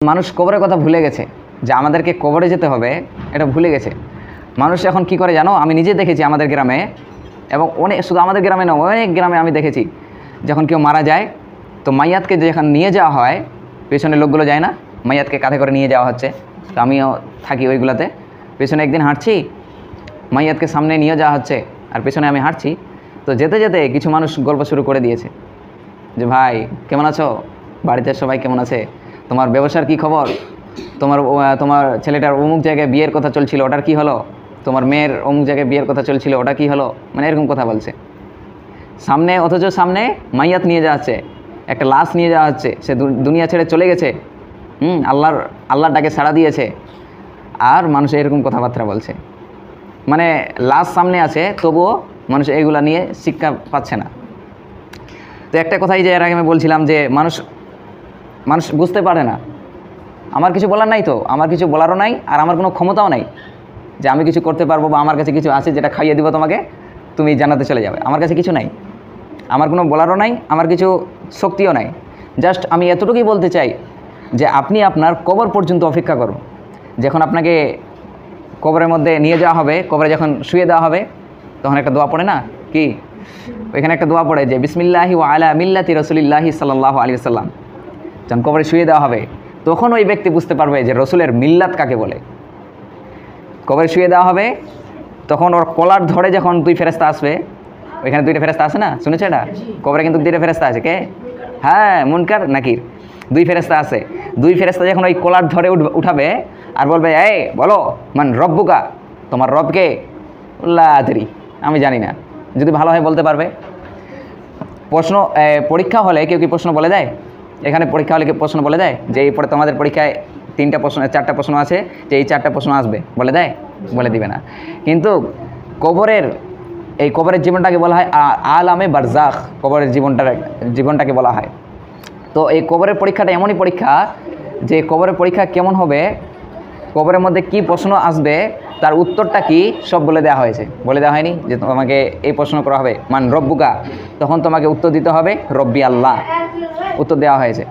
মানুষ কবরের কথা ভুলে গেছে, যে আমাদেরকে কবরে যেতে হবে এটা ভুলে গেছে মানুষ। এখন কি করে জানো, আমি নিজে দেখেছি আমাদের গ্রামে, এবং অনেক, শুধু আমাদের গ্রামে না, অনেক গ্রামে আমি দেখেছি, যখন কেউ মারা যায় তো মাইয়াতকে যখন নিয়ে যাওয়া হয়, পেছনে লোকগুলো যায় না, মাইয়াতকে কাঁধে করে নিয়ে যাওয়া হচ্ছে, তো আমিও থাকি ওইগুলোতে। পেছনে একদিন হাঁটছি, মাইয়াতকে সামনে নিয়ে যাওয়া হচ্ছে আর পেছনে আমি হাঁটছি, তো যেতে যেতে কিছু মানুষ গল্প শুরু করে দিয়েছে যে ভাই কেমন আছো, বাড়িতে সবাই কেমন আছে, তোমার ব্যবসার কি খবর, তোমার ছেলেটার অমুক জায়গায় বিয়ের কথা চলছিল ওটার কি হলো, তোমার মেয়ের অমুক জায়গায় বিয়ের কথা চলছিল ওটা কি হলো, মানে এরকম কথা বলছে সামনে। অথচ সামনে মাইয়াত নিয়ে যাওয়া হচ্ছে, একটা লাশ নিয়ে যাওয়া হচ্ছে, সে দুনিয়া ছেড়ে চলে গেছে, আল্লাহর ডাকে সাড়া দিয়েছে, আর মানুষ এরকম কথাবার্তা বলছে। মানে লাশ সামনে আছে তবুও মানুষ এইগুলা নিয়ে শিক্ষা পাচ্ছে না। তো একটা কথাই যে এর আগে আমি বলছিলাম যে মানুষ বুঝতে পারে না, আমার কিছু বলার নাই, তো আমার কিছু বলারও নাই, আর আমার কোনো ক্ষমতাও নাই যে আমি কিছু করতে পারবো, বা আমার কাছে কিছু আছে যেটা খাইয়ে দিব তোমাকে, তুমি জান্নাতে চলে যাবে। আমার কাছে কিছু নাই, আমার কোনো বলারও নাই, আমার কিছু শক্তিও নাই। জাস্ট আমি এতটুকুই বলতে চাই যে আপনি আপনার কবর পর্যন্ত অপেক্ষা করুন। যখন আপনাকে কবরের মধ্যে নিয়ে যাওয়া হবে, কবরে যখন শুয়ে দেওয়া হবে, তখন একটা দোয়া পড়ে না কি, ওইখানে একটা দোয়া পড়ে যে বিসমিল্লাহি ওয়া আলা মিল্লাতি রাসূলিল্লাহি সাল্লাল্লাহু আলাইহি ওয়াসাল্লাম। যখন কবরে শুয়ে দেওয়া হবে তখন ওই ব্যক্তি বুঝতে পারবে যে রসুলের মিল্লাত কাকে বলে। কবরে শুয়ে দেওয়া হবে তখন ওর কলার ধরে যখন দুই ফেরেশতা আসবে, ওইখানে দুইটা ফেরেশতা আছে না, শুনেছে এটা? কবরে কিন্তু দুইটা ফেরেশতা আছে, কে? হ্যাঁ, মুনকার নাকির, দুই ফেরেশতা আছে। দুই ফেরেশতা যখন ওই কলার ধরে উঠাবে আর বলবে এই বলো মান রব্বুকা, তোমার রবকে? লা আদরি, আমি জানি না। যদি ভালো হয় বলতে পারবে। পরীক্ষা হলে কেউ কি প্রশ্ন বলে দেয়? এখানে পরীক্ষা হলে কেউ প্রশ্ন বলে দেয় যে এই পরে তোমাদের পরীক্ষায় 4টা প্রশ্ন আছে, যে এই 4টা প্রশ্ন আসবে, বলে দেয়? বলে দিবে না। কিন্তু কবরের জীবনটাকে বলা হয় আলামে বারজাখ, কবরের জীবনটাকে বলা হয়। তো এই কবরের পরীক্ষাটা এমনই পরীক্ষা যে কবরের পরীক্ষা কেমন হবে, কবরের মধ্যে কি প্রশ্ন আসবে, তার উত্তরটা কি সব বলে দেওয়া হয়েছে। বলে দেওয়া হয়নি যে তোমাকে এই প্রশ্ন করা হবে মান রব্বুকা, তখন তোমাকে উত্তর দিতে হবে রব্বি আল্লাহ, উত্তর দেওয়া হয়েছে।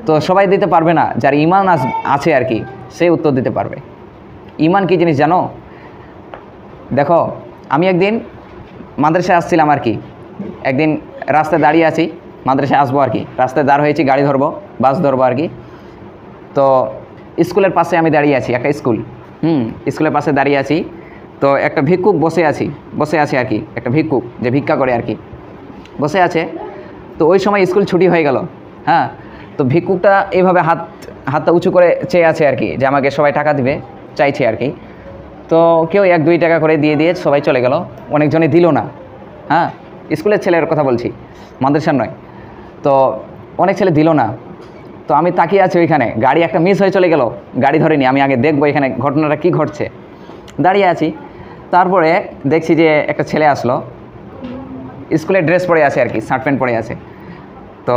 তো সবাই দিতে পারবে না, যার ঈমান আছে আর কি, সে উত্তর দিতে পারবে। ঈমান কি জিনিস জানো? দেখো, আমি একদিন মাদ্রাসায় আসছিলাম আর কি, একদিন রাস্তায় দাঁড়িয়ে আছি, মাদ্রাসায় আসবো আর কি, রাস্তায় দাঁড় হয়েছি, গাড়ি ধরবো, বাস ধরবো আর কি। তো স্কুলের পাশে আমি দাঁড়িয়ে আছি, একটা স্কুলের পাশে দাঁড়িয়ে আছি। তো একটা ভিক্ষুক বসে আছে আর কি, একটা ভিক্ষুক যে ভিক্ষা করে আর কি, বসে আছে। তো ওই সময় স্কুল ছুটি হয়ে গেল। হ্যাঁ, তো ভিক্ষুকটা এইভাবে হাতটা উঁচু করে চেয়ে আছে আর কি, যে আমাকে সবাই টাকা দিবে চাইছে আর কি। তো কেউ 1-2 টাকা করে দিয়ে সবাই চলে গেল, অনেকজনে দিল না। হ্যাঁ, স্কুলের ছেলের কথা বলছি, মাদ্রাসার নয়। তো অনেক ছেলে দিল না। তো আমি তাকিয়ে আছি, ওইখানে গাড়ি একটা মিস হয়ে চলে গেল, গাড়ি ধরেনি, আমি আগে দেখবো এখানে ঘটনাটা কি ঘটছে, দাঁড়িয়ে আছি। তারপরে দেখছি যে একটা ছেলে আসলো, স্কুলের ড্রেস পরে আছে আর কি, শার্ট প্যান্ট পরে আছে। তো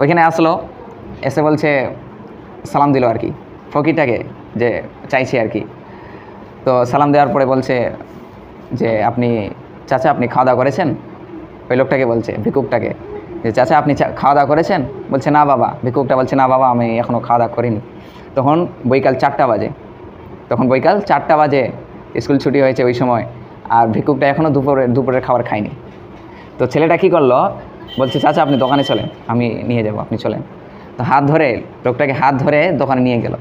ওইখানে আসলো, এসে বলছে, সালাম দিল আর কি ফকিরটাকে, যে চাইছি আর কি। তো সালাম দেওয়ার পরে বলছে যে চাচা আপনি খাওয়া দাওয়া করেছেন? ওই লোকটাকে বলছে, ভিক্ষুকটাকে, যে চাচা আপনি খাওয়া দাওয়া করেছেন? বলছে না বাবা। ভিক্ষুকটা বলছে না বাবা, আমি এখনও খাওয়া দাওয়া করিনি। তখন বৈকাল 4টা বাজে, স্কুল ছুটি হয়েছে ওই সময়, আর ভিক্ষুকটা এখনও দুপুরের খাবার খায়নি। তো ছেলেটা কী করলো, বলছে চাচা আপনি দোকানে চলেন, আমি নিয়ে যাব, আপনি চলেন। তো লোকটাকে হাত ধরে দোকানে নিয়ে গেল।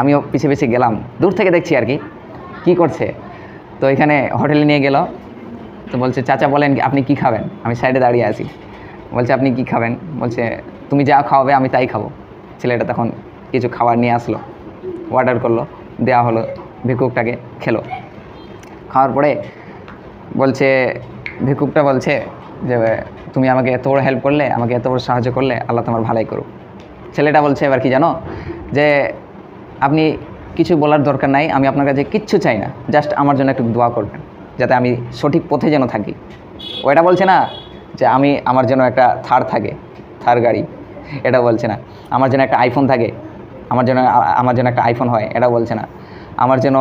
আমিও পিছিয়ে গেলাম, দূর থেকে দেখছি আর কি কী করছে। তো এখানে হোটেলে নিয়ে গেল। তো বলছে চাচা বলেন আপনি কি খাবেন? আমি সাইডে দাঁড়িয়ে আছি। বলছে আপনি কি খাবেন? বলছে তুমি যা খাওয়াবে আমি তাই খাবো। ছেলেটা তখন কিছু খাবার নিয়ে আসলো, অর্ডার করলো, দেওয়া হলো, ভিক্ষুকটাকে খেলো। খাওয়ার পরে ভিক্ষুকটা বলছে যে তুমি আমাকে এত বড় হেল্প করলে, আমাকে এত বড় সাহায্য করলে, আল্লাহ তোমার ভালাই করুক। ছেলেটা বলছে এবার কি জানো, যে আপনি কিছু বলার দরকার নাই, আমি আপনার কাছে কিচ্ছু চাই না, জাস্ট আমার জন্য একটু দোয়া করবেন যাতে আমি সঠিক পথে যেন থাকি। ওইটা বলছে না যে আমার জন্য একটা থার গাড়ি, এটা বলছে না। আমার জন্য একটা আইফোন থাকে, আমার জন্য একটা আইফোন হয়, এটা বলছে না। আমার যেন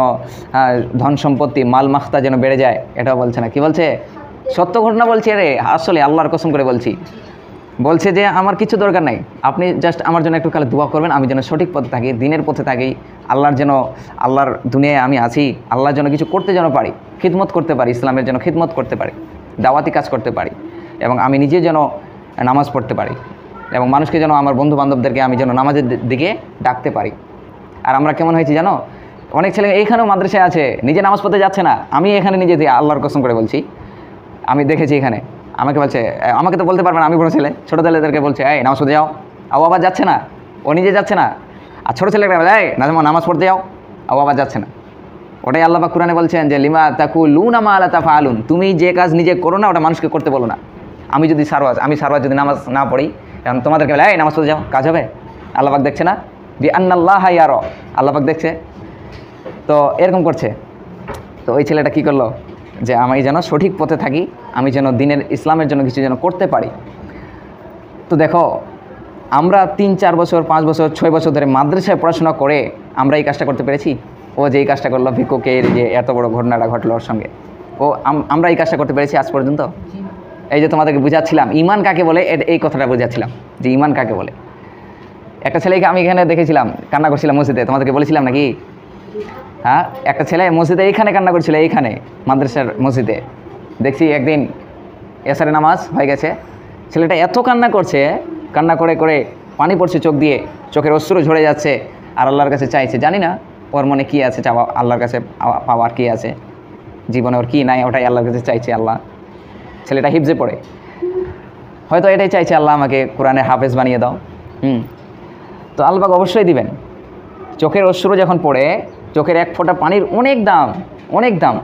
ধন সম্পত্তি মাল মাখতা যেন বেড়ে যায়, এটাও বলছে না। কি বলছে? সত্য ঘটনা বলছি রে, আসলে আল্লাহর কসম করে বলছি, বলছে যে আমার কিছু দরকার নাই, আপনি জাস্ট আমার জন্য একটু খালি দোয়া করবেন, আমি যেন সঠিক পথে থাকি, দিনের পথে থাকি, আল্লাহর দুনিয়ায় আমি আছি, আল্লাহর জন্য কিছু করতে যেন পারি, খিদমত করতে পারি, ইসলামের জন্য খিদমত করতে পারি, দাওয়াতি কাজ করতে পারি, এবং আমি নিজে যেন নামাজ পড়তে পারি, এবং মানুষকে যেন আমার বন্ধু বান্ধবদেরকে আমি যেন নামাজের দিকে ডাকতে পারি। আর আমরা কেমন হয়েছি জানো, অনেক ছেলে এইখানেও মাদ্রাসায় আছে, নিজে নামাজ পড়তে যাচ্ছে না। আমি এখানে নিজে আল্লাহর কসম করে বলছি, আমি দেখেছি এখানে আমাকে বলছে, আমাকে তো বলতে পারবে না, আমি বড় ছেলে, ছোটো ছেলেদেরকে বলছে এই নামাজ পড়তে যাও, আবার যাচ্ছে না, ও নিজে যাচ্ছে না। আর ছোটো ছেলেকে বলে এই নামাজ পড়তে যাও, আবার যাচ্ছে না। ওটাই আল্লাহ পাক কুরআনে বলছেন যে লিমা তাকুলুনা মা লা তাফআলুন, তুমি যে কাজ নিজে করো না ওটা মানুষকে করতে বলো না। আমি সারওয়াজ যদি নামাজ না পড়ি, এখন তোমাদেরকে বলে এই নামাজ পড়তে যাও, কাজ হবে? আল্লাহ পাক দেখছে না? বি আন্নাল্লাহা ইয়ারা, আল্লাহ পাক দেখছে। তো এরকম করছে। তো ওই ছেলেটা কী করলো, যে আমি যেন সঠিক পথে থাকি, আমি যেন দিনের ইসলামের জন্য কিছু যেন করতে পারি। তো দেখো, আমরা 3-4 বছর 5 বছর 6 বছর ধরে মাদ্রাসায় পড়াশোনা করে আমরা এই কাজটা করতে পেরেছি? ও যে এই কাজটা করলো, ভিক্ষুকের যে এত বড় ঘটনাটা ঘটলো ওর সঙ্গে, আমরা এই কাজটা করতে পেরেছি আজ পর্যন্ত? এই যে তোমাদেরকে বুঝাচ্ছিলাম ঈমান কাকে বলে, এই কথাটা বুঝাচ্ছিলাম যে ঈমান কাকে বলে। একটা ছেলেকে আমি এখানে দেখেছিলাম কান্না করছিলাম মসজিদে, তোমাদেরকে বলেছিলাম নাকি? হ্যাঁ, একটা ছেলে মসজিদে এইখানে কান্না করছিল, এইখানে মাদ্রাসার মসজিদে দেখছি একদিন এসারে নামাজ হয়ে গেছে, ছেলেটা এত কান্না করছে, কান্না করে করে পানি পড়ছে চোখ দিয়ে, চোখের অশ্রু ঝরে যাচ্ছে, আর আল্লাহর কাছে চাইছে। জানি না ওর মনে কী আছে, চাওয়া আল্লাহর কাছে পাওয়ার কী আছে, জীবনে ওর কী নাই, ওটাই আল্লাহর কাছে চাইছে। আল্লাহ, ছেলেটা হিফজে পড়ে, হয়তো এটাই চাইছে, আল্লাহ আমাকে কোরআনের হাফেজ বানিয়ে দাও। তো আল্লাহ অবশ্যই দিবেন। চোখের অশ্রু যখন পড়ে, চোখের এক ফোঁটা পানির অনেক দাম, অনেক দাম।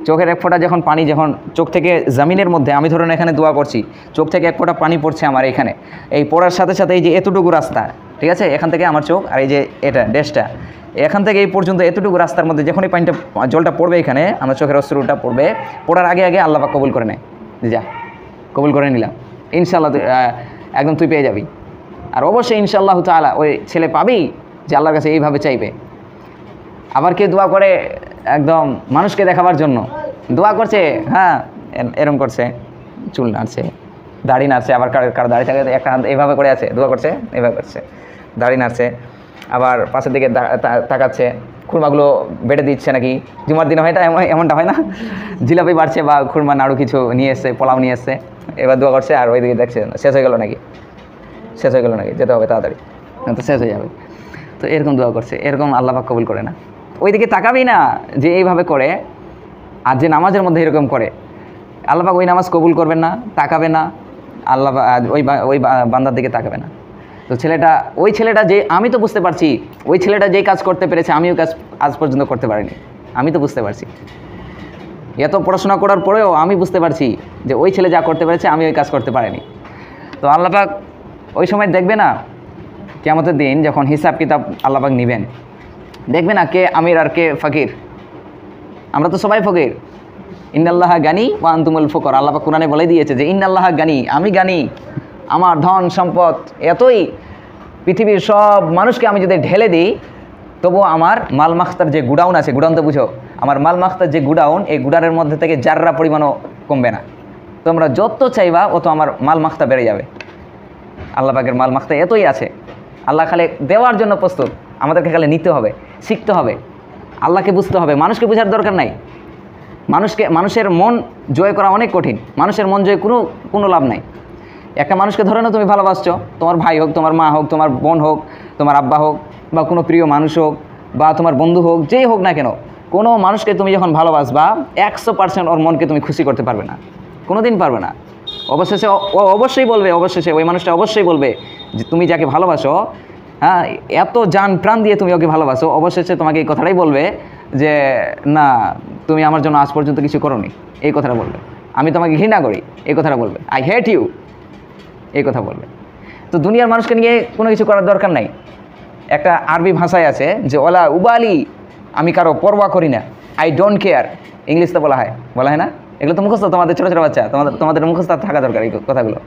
চোখের এক ফোঁটা যখন পানি যখন চোখ থেকে জমিনের মধ্যে, আমি ধরুন এখানে দোয়া করছি, চোখ থেকে এক ফোঁটা পানি পড়ছে আমার এখানে, এই পড়ার সাথে সাথে এই যে এতটুকু রাস্তা, ঠিক আছে, এখান থেকে আমার চোখ আর এই যে এটা ড্রেসটা, এখান থেকে এই পর্যন্ত এতটুকু রাস্তার মধ্যে যখন এই পানিটা জলটা পড়বে এখানে, আমার চোখের অশ্রুটা পড়বে, পড়ার আগে আগে আল্লাহ পাক কবুল করে নেয়, যা কবুল করে নিলাম, ইনশাআল্লাহ একদম তুই পেয়ে যাবি। আর অবশ্যই ইনশাআল্লাহ তাআলা ওই ছেলে পাবেই, যে আল্লাহর কাছে এইভাবে চাইবে। আবার কে দোয়া করে একদম মানুষকে দেখাবার জন্য দোয়া করছে, হ্যাঁ এরম করছে, চুল নাড়ছে, দাড়ি নাড়ছে, আবার কার দাড়ি থাকে একটা হাত এইভাবে করে আছে, দোয়া করছে এইভাবে করছে, দাড়ি নাড়ছে, আবার পাশের দিকে তাকাচ্ছে, খুরমাগুলো বেটে দিচ্ছে নাকি, জুমার দিনে হয়, এমনটা হয় না, জিলাপি বাড়ছে বা খুরমা নাড়ু কিছু নিয়ে এসছে, পোলাও নিয়ে এসছে, এবার দোয়া করছে, আর ওইদিকে দেখছে শেষ হয়ে গেল নাকি, যেতে হবে তাড়াতাড়ি, তো শেষ হয়ে যাবে। তো এরকম দোয়া করছে, এরকম আল্লাহ পাক কবুল করে না। ওইদিকে তাকাবেই না যে এইভাবে করে, আর যে নামাজের মধ্যে এরকম করে, আল্লাহ পাক ওই নামাজ কবুল করবেন না, তাকাবে না, আল্লাহ ওই বান্দার দিকে তাকাবে না। তো ওই ছেলেটা যে, আমি তো বুঝতে পারছি ওই ছেলেটা যেই কাজ করতে পেরেছে, আমিও কাজ আজ পর্যন্ত করতে পারিনি। আমি তো বুঝতে পারছি, এত পড়াশোনা করার পরেও আমি বুঝতে পারছি যে ওই ছেলে যা করতে পেরেছে আমি ওই কাজ করতে পারিনি। তো আল্লাহ পাক ওই সময় দেখবে না, কিয়ামতের দিন যখন হিসাব কিতাব আল্লাহ পাক নেবেন, দেখবে না কে আমির আর কে ফকির। আমরা তো সবাই ফকির। ইন্নাল্লাহা গানি ওয়া আনতুমুল ফুকারা, আল্লাহ পাক কোরআনে বলে দিয়েছে যে ইন্নাল্লাহা গানি, আমি গানি, আমার ধন সম্পদ এতই, পৃথিবীর সব মানুষকে আমি যদি ঢেলে দিই, তবুও আমার মাল মাখতার যে গুডাউন আছে, গুডাউন তো বুঝো, আমার মাল মাখতার যে গুডাউন, এই গুডাউনের মধ্যে থেকে জাররা পরিমাণও কমবে না। তোমরা যত চাইবা অত আমার মাল মাখতা বেড়ে যাবে। আল্লাহ পাকের মাল মাখতা এতই আছে, আল্লাহ খালি দেওয়ার জন্য প্রস্তুত, আমাদেরকে খালি নিতে হবে, শিখতে হবে, আল্লাহকে বুঝতে হবে। মানুষকে বোঝার দরকার নাই। মানুষের মন জয় করা অনেক কঠিন, মানুষের মন জয় কোনো লাভ নাই। একটা মানুষকে ধরে না তুমি ভালোবাসছো, তোমার ভাই হোক, তোমার মা হোক, তোমার বোন হোক, তোমার আব্বা হোক, বা কোনো প্রিয় মানুষ হোক, বা তোমার বন্ধু হোক, যেই হোক না কেন, কোনো মানুষকে তুমি যখন ভালোবাসবা 100% ওর মনকে তুমি খুশি করতে পারবে না, কোনো দিন পারবে না। অবশেষে ও অবশ্যই বলবে, ওই মানুষটা অবশ্যই বলবে যে তুমি যাকে ভালোবাসো, হ্যাঁ, এত জান প্রাণ দিয়ে তুমি ওকে ভালোবাসো, অবশেষে তোমাকে এই কথাটাই বলবে যে না, তুমি আমার জন্য আজ পর্যন্ত কিছু করোনি, এই কথাটা বলবে। আমি তোমাকে ঘৃণা করি, এই কথাটা বলবে। আই হেট ইউ, এই কথা বলবে। তো দুনিয়ার মানুষকে নিয়ে কোনো কিছু করার দরকার নাই। একটা আরবি ভাষায় আছে যে ওলা উবালি, আমি কারো পরোয়া করি না, আই ডোন্ট কেয়ার, ইংলিশতে বলা হয় না? এগুলো তো মুখস্থ, তোমাদের ছোটো ছোটো বাচ্চা, তোমাদের মুখস্থ থাকা দরকার এই কথাগুলো,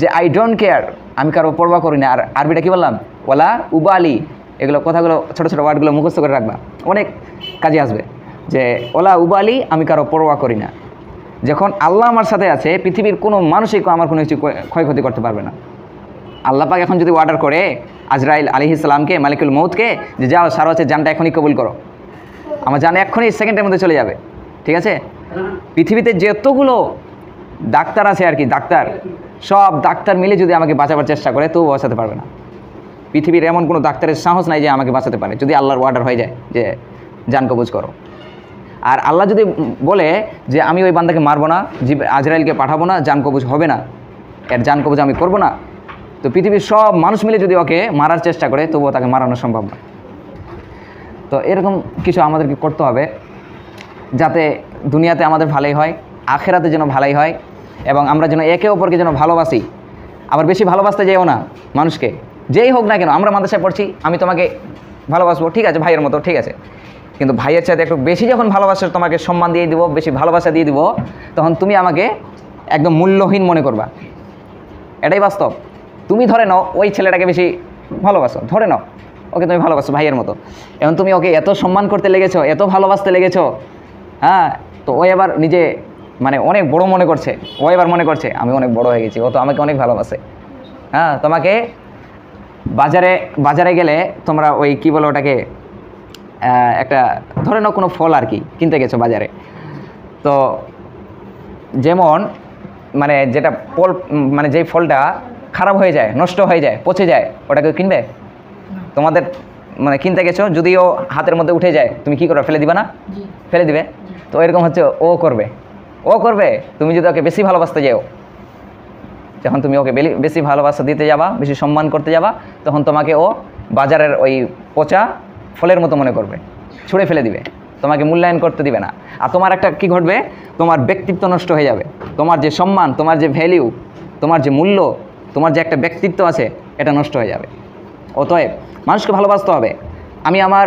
যে আই ডোন্ট কেয়ার, আমি কারো পরোয়া করি না। আর আরবিটা কী বললাম? ওলা উবালি। এগুলো কথাগুলো ছোটো ছোটো ওয়ার্ডগুলো মুখস্থ করে রাখবা, অনেক কাজে আসবে। যে ওলা উবালি, আমি কারো পরোয়া করি না। যখন আল্লাহ আমার সাথে আছে, পৃথিবীর কোনো মানুষই আমার কোনো কিছু ক্ষয়ক্ষতি করতে পারবে না। আল্লাহ পাক এখন যদি অর্ডার করে আজরাইল আলাইহিস সালামকে, মালিকুল মউতকে, যে যাও সারা হচ্ছে জানটা এখনই কবুল করো, আমার জান এক্ষুনি সেকেন্ডের মধ্যে চলে যাবে, ঠিক আছে? পৃথিবীতে যতগুলো ডাক্তার আছে আর কি, ডাক্তার, সব ডাক্তার মিলে যদি আমাকে বাঁচাবার চেষ্টা করে তবু বাঁচাতে পারবে না। পৃথিবীর এমন কোনো ডাক্তারের সাহস নাই যে আমাকে বাঁচাতে পারে, যদি আল্লাহর অর্ডার হয়ে যায় যে জান কবজ করো। আর আল্লাহ যদি বলে যে আমি ওই বান্দাকে মারবো না, আজরাইলকে পাঠাবো না, জান কবজ হবে না, এর জান কবজ আমি করবো না, তো পৃথিবীর সব মানুষ মিলে যদি ওকে মারার চেষ্টা করে তবুও তাকে মারানো সম্ভব না। তো এরকম কিছু আমাদেরকে করতে হবে যাতে দুনিয়াতে আমাদের ভালোই হয়, আখেরাতে যেন ভালোই হয়, এবং আমরা যেন একে অপরকে যেন ভালোবাসি। আবার বেশি ভালোবাসতে যেও না মানুষকে, যেই হোক না কেন। আমরা মাদ্রাসায় পড়ছি, আমি তোমাকে ভালোবাসবো, ঠিক আছে, ভাইয়ের মতো, ঠিক আছে, কিন্তু ভাইয়ের সাথে একটু বেশি যখন ভালোবাসা, তোমাকে সম্মান দিয়ে দিব, বেশি ভালোবাসা দিয়ে দিব, তখন তুমি আমাকে একদম মূল্যহীন মনে করবা। এটাই বাস্তব। তুমি ধরে নাও ওই ছেলেটাকে বেশি ভালোবাসো, ধরে নাও ওকে তুমি ভালোবাসো ভাইয়ের মতো, এখন তুমি ওকে এত সম্মান করতে লেগেছো, এত ভালোবাসতে লেগেছো, হ্যাঁ, তো ও এবার নিজে মানে অনেক বড় মনে করছে, ও এবার মনে করছে আমি অনেক বড় হয়ে গেছি, ও তো আমাকে অনেক ভালোবাসে। হ্যাঁ, তোমাকে বাজারে গেলে তোমরা ওই কী বলো ওটাকে, একটা ধরে নাও কোনো ফল আর কি কিনতে গেছো বাজারে, তো যেমন মানে যেটা ফল, মানে যেই ফলটা খারাপ হয়ে যায়, নষ্ট হয়ে যায়, পচে যায়, ওটাকে কিনবে? তোমাদের মানে কিনতে গেছো, যদিও হাতের মধ্যে উঠে যায়, তুমি কি করো, ফেলে দিবে না? ফেলে দিবে। তো এরকম হচ্ছে ও করবে তুমি যদি ওকে বেশি ভালোবাসতে যাও, যখন তুমি ওকে বেশি ভালোবাসা দিতে যাবা, বেশি সম্মান করতে যাবা, তখন তোমাকে ও বাজারের ওই পচা ফলের মতো মনে করবে, ছুঁড়ে ফেলে দিবে, তোমাকে মূল্যায়ন করতে দিবে না। আর তোমার একটা কি ঘটবে, তোমার ব্যক্তিত্ব নষ্ট হয়ে যাবে, তোমার যে সম্মান, তোমার যে ভ্যালিউ, তোমার যে মূল্য, তোমার যে একটা ব্যক্তিত্ব আছে, এটা নষ্ট হয়ে যাবে। অতএব মানুষকে ভালোবাসতে হবে। আমি আমার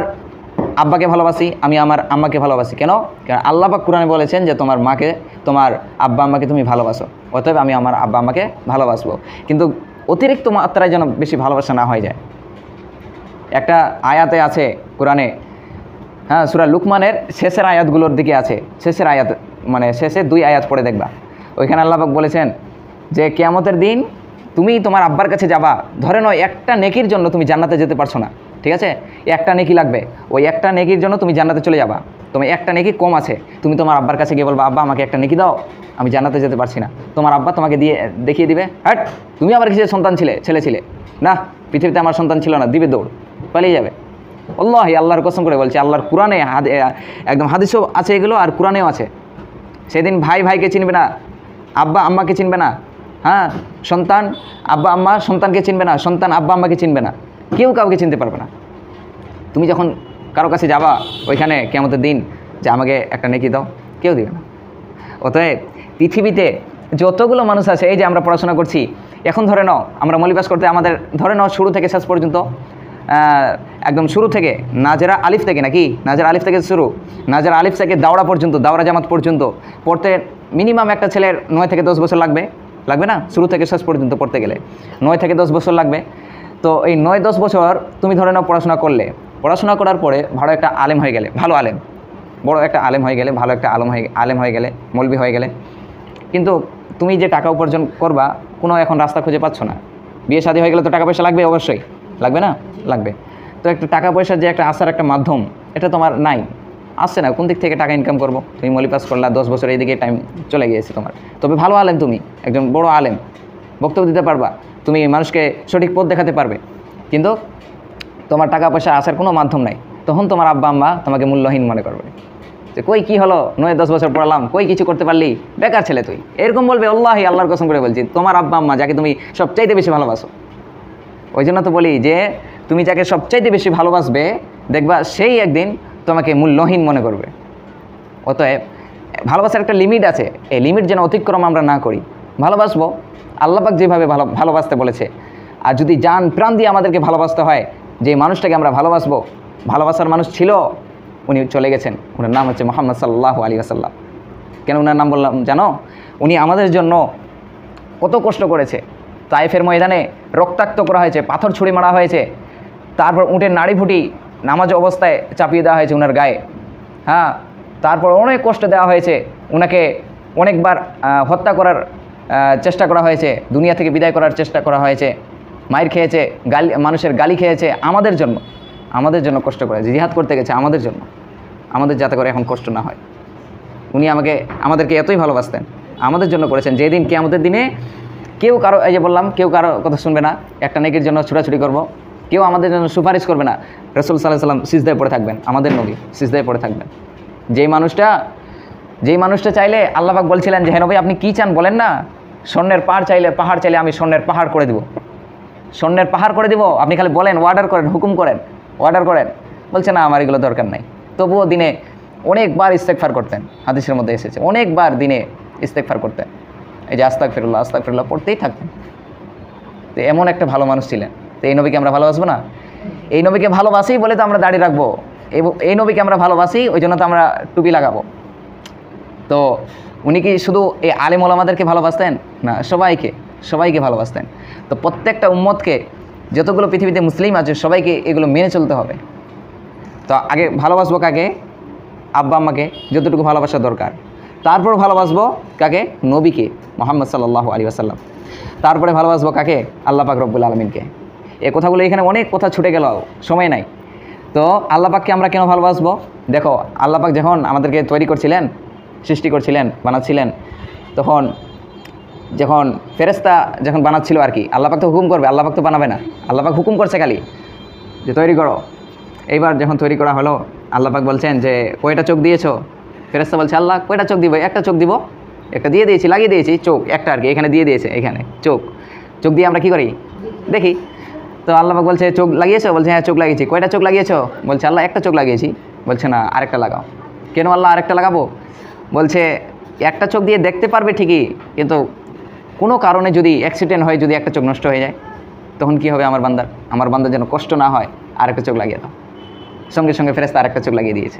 আব্বাকে ভালোবাসি, আমি আমার আম্মাকে ভালোবাসি। কেন? কারণ আল্লাহ পাক কুরআনে বলেছেন যে তোমার মাকে, তোমার আব্বা আম্মাকে তুমি ভালোবাসো, অতএব আমি আমার আব্বা আম্মাকে ভালোবাসবো। কিন্তু অতিরিক্ত মাত্রায় যেন বেশি ভালোবাসা না হয়ে যায়। একটা আয়াতে আছে কোরআনে, হ্যাঁ, সূরা লুকমানের শেষের আয়াতগুলোর দিকে আছে, শেষের আয়াত মানে শেষে 2 আয়াত পড়ে দেখবা, ওইখানে আল্লাহ পাক বলেছেন যে কিয়ামতের দিন তুমি তোমার আব্বার কাছে যাবা, ধরে নাও একটা নেকির জন্য তুমি জান্নাতে যেতে পারছো না, ঠিক আছে, একটা নেকি লাগবে, ওই একটা নেকির জন্য তুমি জান্নাতে চলে যাবা, তুমি একটা নেকি কম আছে, তুমি তোমার আব্বার কাছে গিয়ে বলবা আব্বা আমাকে একটা নেকি দাও, আমি জান্নাতে যেতে পারছি না। তোমার আব্বা তোমাকে দেখিয়ে দিবে, হ্যাট তুমি আমার কিসের সন্তান ছেলে ছিলে, না পৃথিবীতে আমার সন্তান ছিল না, দিবে দৌড়, পালিয়ে যাবে। আল্লাহি, আল্লাহর কসম করে বলছি, আল্লাহর কোরআনে একদম হাদিসও আছে এগুলো, আর কোরআনেও আছে। সেদিন ভাই ভাইকে চিনবে না, আব্বা আম্মাকে চিনবে না, হ্যাঁ, সন্তান আব্বা আম্মা সন্তানকে চিনবে না, সন্তান আব্বা আম্মাকে চিনবে না, কেউ কাউকে চিনতে পারবে না। তুমি যখন কারো কাছে যাবা ওইখানে কিয়ামতের দিন যে আমাকে একটা নেকি দাও, কেউ দিবে না। অতএব পৃথিবীতে যতগুলো মানুষ আছে, এই যে আমরা পড়াশোনা করছি, এখন ধরে নাও আমরা মলিবাস করতে আমাদের ধরে নাও শুরু থেকে শেষ পর্যন্ত, একদম শুরু থেকে নাজেরা আলিফ থেকে, নাকি নাজেরা আলিফ থেকে শুরু, নাজেরা আলিফ থেকে দাওরা পর্যন্ত, দাওরা জামাত পর্যন্ত পড়তে মিনিমাম একটা ছেলের 9 থেকে 10 বছর লাগবে না? শুরু থেকে শেষ পর্যন্ত পড়তে গেলে 9 থেকে 10 বছর লাগবে। তো এই 9-10 বছর তুমি ধরে নাও পড়াশোনা করলে, পড়াশোনা করার পরে ভালো একটা আলেম হয়ে গেলে, ভালো আলেম, বড় একটা আলেম হয়ে গেলে, ভালো একটা আলেম হয়ে গেলে, মৌলবি হয়ে গেলে, কিন্তু তুমি যে টাকা উপার্জন করবা কোনো এখন রাস্তা খুঁজে পাচ্ছ না। বিয়ে শাদী হয়ে গেলে তো টাকা পয়সা লাগবে, অবশ্যই লাগবে না? লাগবে। তো একটা টাকা পয়সার যে একটা আসার একটা মাধ্যম, এটা তোমার নাই, আসছে না। কোন দিক থেকে টাকা ইনকাম করবো? তুমি মলি পাস করলা, 10 বছর এইদিকে টাইম চলে গিয়েছে তোমার। তবে ভালো আলেম, তুমি একজন বড় আলেম, বক্তব্য দিতে পারবা, তুমি মানুষকে সঠিক পথ দেখাতে পারবে, কিন্তু তোমার টাকা পয়সা আসার কোনো মাধ্যম নাই। তখন তোমার আব্বা আম্মা তোমাকে মূল্যহীন মনে করবে, যে কই কী হলো, 9-10 বছর পড়ালাম, কই কিছু করতে পারলি, বেকার ছেলে তুই, এরকম বলবে। আল্লাহি, আল্লাহর কসম করে বলছি, তোমার আব্বা আম্মা যাকে তুমি সবচাইতে বেশি ভালোবাসো, ওই জন্য তো বলি যে তুমি যাকে সবচাইতে বেশি ভালোবাসবে, দেখবা সেই একদিন তোমাকে মূল্যহীন মনে করবে। অতএব ভালোবাসার একটা লিমিট আছে, এই লিমিট যেন অতিক্রম আমরা না করি। ভালোবাসবো আল্লাহ পাক যেভাবে ভালোবাসতে বলেছে, আর যদি জান প্রাণ দিয়ে আমাদেরকে ভালোবাসতে হয়, যে মানুষটাকে আমরা ভালোবাসবো, ভালোবাসার মানুষ ছিল, উনি চলে গেছেন, ওনার নাম হচ্ছে মুহাম্মদ সাল্লাল্লাহু আলাইহি ওয়াসাল্লাম। কেন ওনার নাম বললাম জানো? উনি আমাদের জন্য কত কষ্ট করেছে। তায়েফের ময়দানে রক্তাক্ত করা হয়েছে, পাথর ছুরি মারা হয়েছে, তারপর উটের নাড়ি ফুটি নামাজ অবস্থায় চাপিয়ে দেওয়া হয়েছে ওনার গায়ে, হ্যাঁ, তারপর অনেক কষ্ট দেওয়া হয়েছে ওনাকে, অনেকবার হত্যা করার চেষ্টা করা হয়েছে, দুনিয়া থেকে বিদায় করার চেষ্টা করা হয়েছে, মায়ের খেয়েছে, মানুষের গালি খেয়েছে আমাদের জন্য কষ্ট করে জিহাদ করতে গেছে আমাদের জন্য, আমাদের যাতে করে এখন কষ্ট না হয়। উনি আমাদেরকে এতই ভালোবাসতেন, আমাদের জন্য করেছেন। যেদিন কিয়ামতের দিনে কেউ কারো, এই যে বললাম, কেউ কারো কথা শুনবে না, একটা নেকির জন্য ছুটাছুটি করব, কেউ আমাদের জন্য সুপারিশ করবে না। রাসূল সাল্লাল্লাহু আলাইহি ওয়াসাল্লাম সিজদায় পড়ে থাকবেন, আমাদের নবী সিজদায় পড়ে থাকবেন। যেই মানুষটা চাইলে আল্লাহ পাক বলছিলেন যে, হ্যাঁ নবী আপনি কী চান বলেন না, স্বর্ণের পাহাড় চাইলে আমি স্বর্ণের পাহাড় করে দিব, স্বর্ণের পাহাড় করে দিব, আপনি খালি বলেন, অর্ডার করেন, হুকুম করেন, অর্ডার করেন। বলছে না আমার এগুলো দরকার নাই। তবুও দিনে অনেকবার ইস্তেগফার করতেন, হাদিসের মধ্যে এসেছে অনেকবার দিনে ইস্তেগফার করতেন। এই যে আস্তাগফিরুল্লাহ পড়তেই থাকতেন। তো এমন একটা ভালো মানুষ ছিলেন। তো এই নবীকে আমরা ভালোবাসবো না? এই নবীকে ভালোবাসি বলে তো আমরা দাড়ি রাখবো, এই নবীকে আমরা ভালোবাসি ওই জন্য তো আমরা টুপি লাগাবো। তো উনি কি শুধু এই আলেম ওলামাদেরকে ভালোবাসতেন? না, সবাইকে ভালোবাসতেন। তো প্রত্যেকটা উম্মতকে, যতগুলো পৃথিবীতে মুসলিম আছে সবাইকে এগুলো মেনে চলতে হবে। তো আগে ভালোবাসবো কাকে? আব্বা আম্মাকে যতটুকু ভালোবাসা দরকার। তারপর ভালোবাসবো কাকে? নবীকে, মুহাম্মদ সাল্লাল্লাহু আলাইহি ওয়াসাল্লাম। তারপরে ভালোবাসবো কাকে? আল্লাহ পাক রব্বুল আলামিনকে। এই কথাগুলো এখানে অনেক কথা ছুটে গেল, সময় নাই। তো আল্লাহ পাককে আমরা কেন ভালোবাসবো? দেখো, আল্লাহ পাক যখন আমাদেরকে তৈরি করছিলেন, সৃষ্টি করছিলেন, বানাচ্ছিলেন, যখন ফেরেশতা যখন বানাচ্ছিল আর কি, আল্লাহ পাক তো হুকুম করবে, আল্লাহ পাক তো বানাবে না। আল্লাহ পাক হুকুম করছে খালি যে তৈরি করো। এইবার যখন তৈরি করা হলো, আল্লাহ পাক বলছেন যে কয়টা চোখ দিয়েছো? ফেরেশতা বলছে আল্লাহ কয়টা চোখ দিব? একটা চোখ দিব, একটা দিয়ে দিয়েছি, লাগিয়ে দিয়েছি, চোখ একটা আর কি, এখানে দিয়ে দিয়েছে, এখানে চোখ দিয়ে আমরা কি করি? দেখি। তো আল্লাহ পাক বলছে চোখ লাগিয়েছো? বলছে হ্যাঁ চোখ লাগিয়েছি। কয়টা চোখ লাগিয়েছো? বলছে আল্লাহ একটা চোখ লাগিয়েছি। বলছে না, আরেকটা লাগাও। কেন আল্লাহ আরেকটা লাগাবো? বলছে একটা চোখ দিয়ে দেখতে পারবে ঠিকই, কিন্তু কোনো কারণে যদি অ্যাক্সিডেন্ট হয়, যদি একটা চোখ নষ্ট হয়ে যায়, তখন কি হবে আমার বান্দার যেন কষ্ট না হয়, আরেকটা চোখ লাগিয়ে দাও। সঙ্গে সঙ্গে ফেরেশতা আরেকটা চোখ লাগিয়ে দিয়েছে।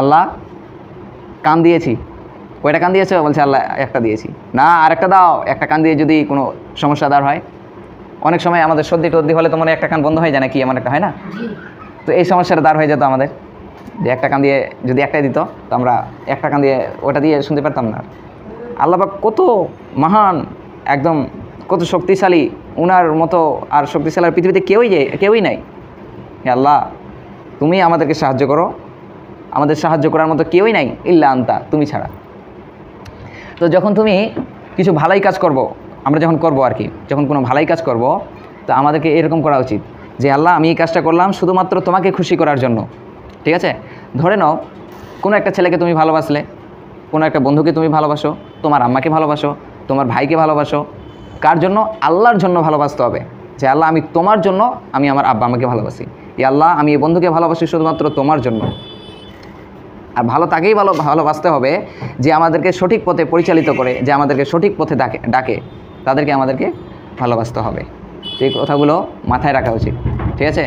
আল্লাহ কান দিয়েছি, কয়টা কান দিয়েছো? বলছে আল্লাহ একটা দিয়েছি। না, আরেকটা দাও। একটা কান দিয়ে যদি কোনো সমস্যাদার হয়, অনেক সময় আমাদের সর্দি টর্দি হলে তো মনে একটা কান বন্ধ হয়ে যায়, না কি এমন একটা হয় না? তো এই সমস্যাটা দাঁড় হয়ে যেত আমাদের, যে একটা কান দিয়ে যদি একটাই দিত, তো আমরা একটা কান দিয়ে ওটা দিয়ে শুনতে পারতাম না। আল্লাহ পাক কত মহান, একদম কত শক্তিশালী, উনার মতো আর শক্তিশালী পৃথিবীতে কেউই নাই। হে আল্লাহ, তুমি আমাদেরকে সাহায্য করো, আমাদের সাহায্য করার মতো কেউই নাই ইল্লা আনতা, তুমি ছাড়া। তো যখন তুমি কিছু ভালাই কাজ করব, আমরা যখন করব আর কি, যখন কোনো ভালাই কাজ করব, তো আমাদেরকে এরকম করা উচিত যে আল্লাহ আমি এই কাজটা করলাম শুধুমাত্র তোমাকে খুশি করার জন্য। ঠিক আছে? ধরে নাও কোনো একটা ছেলেকে তুমি ভালোবাসলে, কোনো একটা বন্ধুকে তুমি ভালোবাসো, তোমার আম্মাকে ভালোবাসো, তোমার ভাইকে ভালোবাসো, কার জন্য? আল্লাহর জন্য ভালোবাসতে হবে। যে আল্লাহ আমি তোমার জন্য, আমি আমার আব্বা আম্মাকে ভালোবাসি। এই আল্লাহ আমি এই বন্ধুকে ভালোবাসি শুধুমাত্র তোমার জন্য। আর তাকেই ভালোবাসতে হবে যে আমাদেরকে সঠিক পথে পরিচালিত করে, যে আমাদেরকে সঠিক পথে ডাকে, তাদেরকে আমাদেরকে ভালোবাসতে হবে। এই কথাগুলো মাথায় রাখা উচিত। ঠিক আছে?